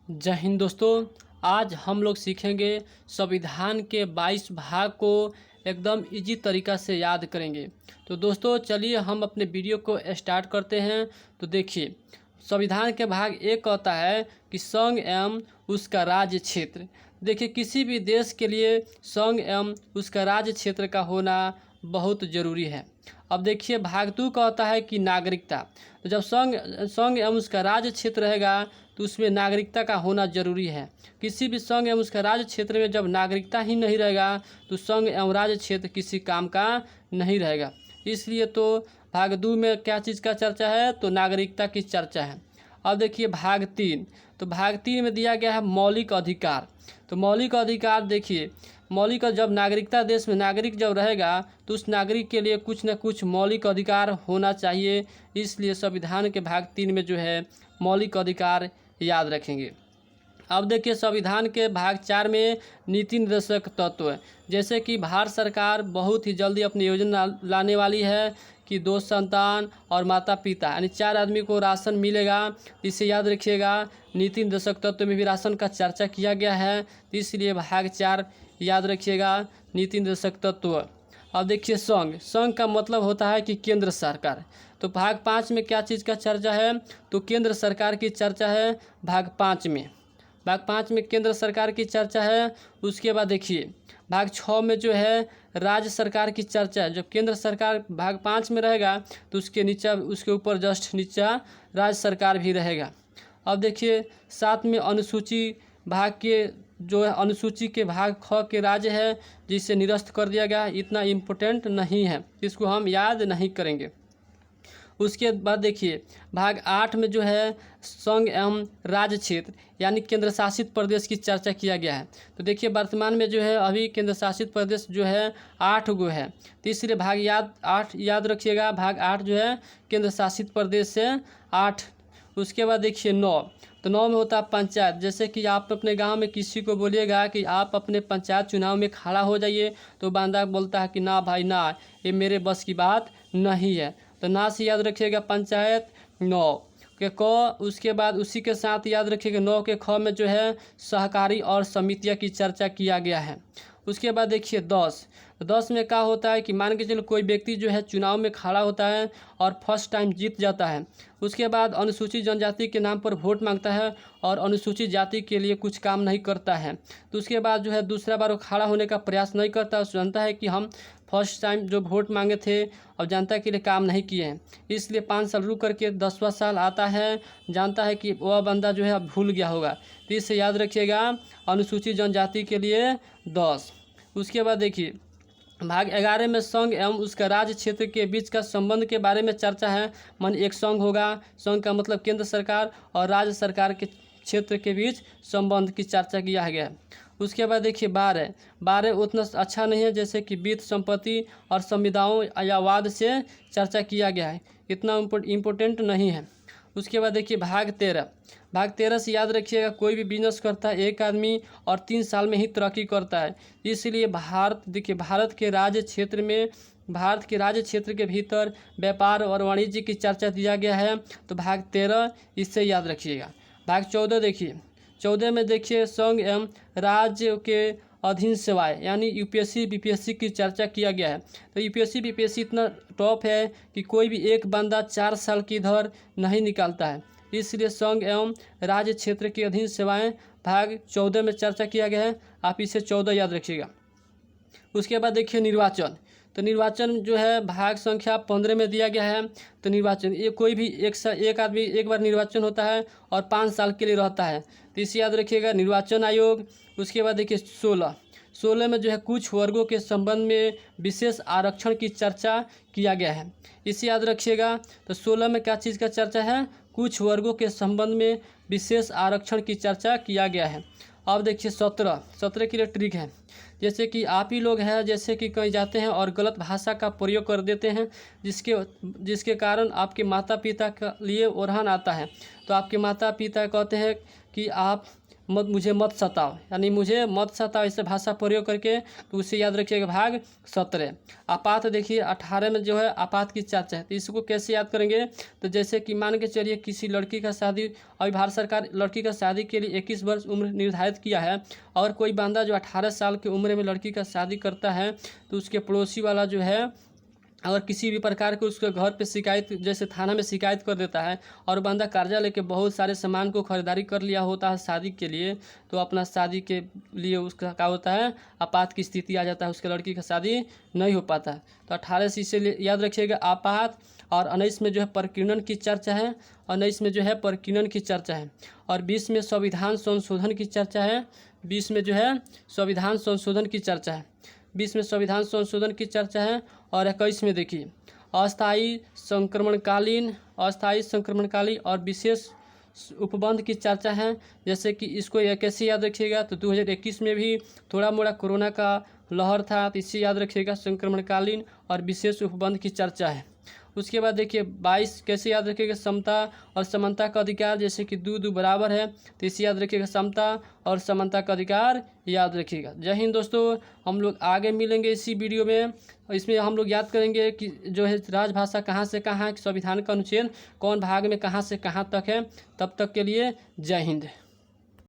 जय हिंद दोस्तों। आज हम लोग सीखेंगे संविधान के 22 भाग को एकदम इजी तरीका से याद करेंगे। तो दोस्तों चलिए हम अपने वीडियो को स्टार्ट करते हैं। तो देखिए, संविधान के भाग एक कहता है कि संघ एवं उसका राज्य क्षेत्र। देखिए, किसी भी देश के लिए संघ एवं उसका राज्य क्षेत्र का होना बहुत ज़रूरी है। अब देखिए, भाग टू कहता है कि नागरिकता। तो जब संघ एवं उसका राज्य क्षेत्र रहेगा तो उसमें नागरिकता का होना जरूरी है। किसी भी संघ एवं उसका राज्य क्षेत्र में जब नागरिकता ही नहीं रहेगा तो संघ एवं राज्य क्षेत्र किसी काम का नहीं रहेगा। इसलिए तो भाग दो में क्या चीज़ का चर्चा है, तो नागरिकता की चर्चा है। अब देखिए भाग तीन। तो भाग तीन में दिया गया है मौलिक अधिकार। तो मौलिक अधिकार देखिए, मौलिक जब नागरिकता देश में नागरिक जब रहेगा तो उस नागरिक के लिए कुछ न कुछ मौलिक अधिकार होना चाहिए। इसलिए संविधान के भाग तीन में जो है मौलिक अधिकार याद रखेंगे। अब देखिए, संविधान के भाग चार में नीति निर्देशक तत्व है। जैसे कि भारत सरकार बहुत ही जल्दी अपनी योजना लाने वाली है कि 2 संतान और माता पिता यानी 4 आदमी को राशन मिलेगा। इसे याद रखिएगा। नीति निर्देशक तत्व में भी राशन का चर्चा किया गया है, तो इसलिए भाग 4 याद रखिएगा, नीति निर्देशक तत्व। अब देखिए, संघ का मतलब होता है कि केंद्र सरकार। तो भाग 5 में क्या चीज़ का चर्चा है, तो केंद्र सरकार की चर्चा है भाग 5 में। भाग 5 में केंद्र सरकार की चर्चा है। उसके बाद देखिए, भाग 6 में जो है राज्य सरकार की चर्चा है। जब केंद्र सरकार भाग 5 में रहेगा तो उसके नीचे, उसके ऊपर जस्ट नीचे राज्य सरकार भी रहेगा। अब देखिए, 7 में अनुसूची भाग के जो है अनुसूची के भाग ख के राज्य है, जिसे निरस्त कर दिया गया। इतना इम्पोर्टेंट नहीं है, इसको हम याद नहीं करेंगे। उसके बाद देखिए, भाग 8 में जो है संघ एवं राज्य क्षेत्र यानी केंद्र शासित प्रदेश की चर्चा किया गया है। तो देखिए, वर्तमान में जो है अभी केंद्र शासित प्रदेश जो है 8 गो है। तीसरे भाग 8 याद रखिएगा। भाग 8 जो है केंद्र शासित प्रदेश से 8। उसके बाद देखिए 9। तो 9 में होता है पंचायत। जैसे कि आप अपने गांव में किसी को बोलिएगा कि आप अपने पंचायत चुनाव में खड़ा हो जाइए, तो बंदा बोलता है कि ना भाई ना, ये मेरे बस की बात नहीं है। तो ना से याद रखिएगा पंचायत 9 के क। उसके बाद उसी के साथ याद रखिएगा 9 के ख में जो है सहकारी और समितियां की चर्चा किया गया है। उसके बाद देखिए 10 में क्या होता है कि मान के चलो कोई व्यक्ति जो है चुनाव में खड़ा होता है और फर्स्ट टाइम जीत जाता है। उसके बाद अनुसूचित जनजाति के नाम पर वोट मांगता है और अनुसूचित जाति के लिए कुछ काम नहीं करता है। तो उसके बाद जो है दूसरा बार वो खड़ा होने का प्रयास नहीं करता। जानता है कि हम फर्स्ट टाइम जो वोट मांगे थे और जनता के लिए काम नहीं किए हैं, इसलिए 5 साल रुक करके 10वां साल आता है। जानता है कि वह बंदा जो है अब भूल गया होगा। तो इससे याद रखिएगा अनुसूचित जनजाति के लिए 10। उसके बाद देखिए, भाग 11 में संघ एवं उसका राज्य क्षेत्र के बीच का संबंध के बारे में चर्चा है। मन एक संघ होगा, संघ का मतलब केंद्र सरकार और राज्य सरकार के क्षेत्र के बीच संबंध की चर्चा किया गया है। उसके बाद देखिए 12 उतना अच्छा नहीं है, जैसे कि वित्त संपत्ति और संविदाओं या वाद से चर्चा किया गया है, इतना इम्पोर्टेंट नहीं है। उसके बाद देखिए भाग 13 से याद रखिएगा, कोई भी बिजनेस करता है एक आदमी और 3 साल में ही तरक्की करता है। इसलिए भारत के राज्य क्षेत्र के भीतर व्यापार और वाणिज्य की चर्चा दिया गया है। तो भाग 13 इससे याद रखिएगा। भाग 14 देखिए, 14 में देखिए संघ एवं राज्य के अधीन सेवाएं यानी यूपीएससी बीपीएससी की चर्चा किया गया है। तो यूपीएससी बीपीएससी इतना टॉप है कि कोई भी एक बंदा 4 साल की इधर नहीं निकालता है। इसलिए संघ एवं राज्य क्षेत्र के अधीन सेवाएं भाग 14 में चर्चा किया गया है। आप इसे 14 याद रखिएगा। उसके बाद देखिए निर्वाचन। तो निर्वाचन जो है भाग संख्या 15 में दिया गया है। तो निर्वाचन, ये कोई भी एक आदमी एक बार निर्वाचन होता है और 5 साल के लिए रहता है। तो इसे याद रखिएगा, निर्वाचन आयोग। उसके बाद देखिए 16 में जो है कुछ वर्गों के संबंध में विशेष आरक्षण की चर्चा किया गया है। इसे याद रखिएगा। तो 16 में क्या चीज़ का चर्चा है, कुछ वर्गों के संबंध में विशेष आरक्षण की चर्चा किया गया है। अब देखिए 17 के लिए ट्रिक है। जैसे कि आप ही लोग हैं, जैसे कि कहीं जाते हैं और गलत भाषा का प्रयोग कर देते हैं, जिसके कारण आपके माता पिता के लिए ओरहन आता है। तो आपके माता पिता कहते हैं कि आप मुझे मत सताओ, यानी मुझे मत सताओ, ऐसे भाषा प्रयोग करके तो उसे याद रखिएगा भाग 17। आपात देखिए 18 में जो है आपात की चर्चा है, तो इसको कैसे याद करेंगे? तो जैसे कि मान के चलिए किसी लड़की का शादी, अभी भारत सरकार लड़की का शादी के लिए 21 वर्ष उम्र निर्धारित किया है, और कोई बंदा जो 18 साल की उम्र में लड़की का शादी करता है तो उसके पड़ोसी वाला जो है अगर किसी भी प्रकार के उसके घर पे शिकायत, जैसे थाना में शिकायत कर देता है, और बंदा कर्जा लेके बहुत सारे सामान को खरीदारी कर लिया होता है शादी के लिए, तो अपना शादी के लिए उसका क्या होता है, आपात की स्थिति आ जाता है, उसके लड़की का शादी नहीं हो पाता। तो 18 से इसे याद रखिएगा आपात। और 19 में जो है प्रकीर्णन की चर्चा है, 19 में जो है प्रकीर्णन की चर्चा है, और 20 में संविधान संशोधन की चर्चा है, 20 में जो है संविधान संशोधन की चर्चा है, 20 में संविधान संशोधन की चर्चा है। और 21 में देखिए अस्थायी संक्रमणकालीन और विशेष उपबंध की चर्चा है। जैसे कि इसको यह कैसे याद रखिएगा? तो 2021 में भी थोड़ा मोड़ा कोरोना का लहर था, तो इसे याद रखिएगा, संक्रमणकालीन और विशेष उपबंध की चर्चा है। उसके बाद देखिए 22 कैसे याद रखिएगा? समता और समानता का अधिकार, जैसे कि दो बराबर है, तो इसे याद रखिएगा, समता और समानता का अधिकार याद रखिएगा। जय हिंद दोस्तों, हम लोग आगे मिलेंगे इसी वीडियो में। इसमें हम लोग याद करेंगे कि जो है राजभाषा कहाँ से कहाँ है, संविधान का अनुच्छेद कौन भाग में कहाँ से कहाँ तक है। तब तक के लिए जय हिंद।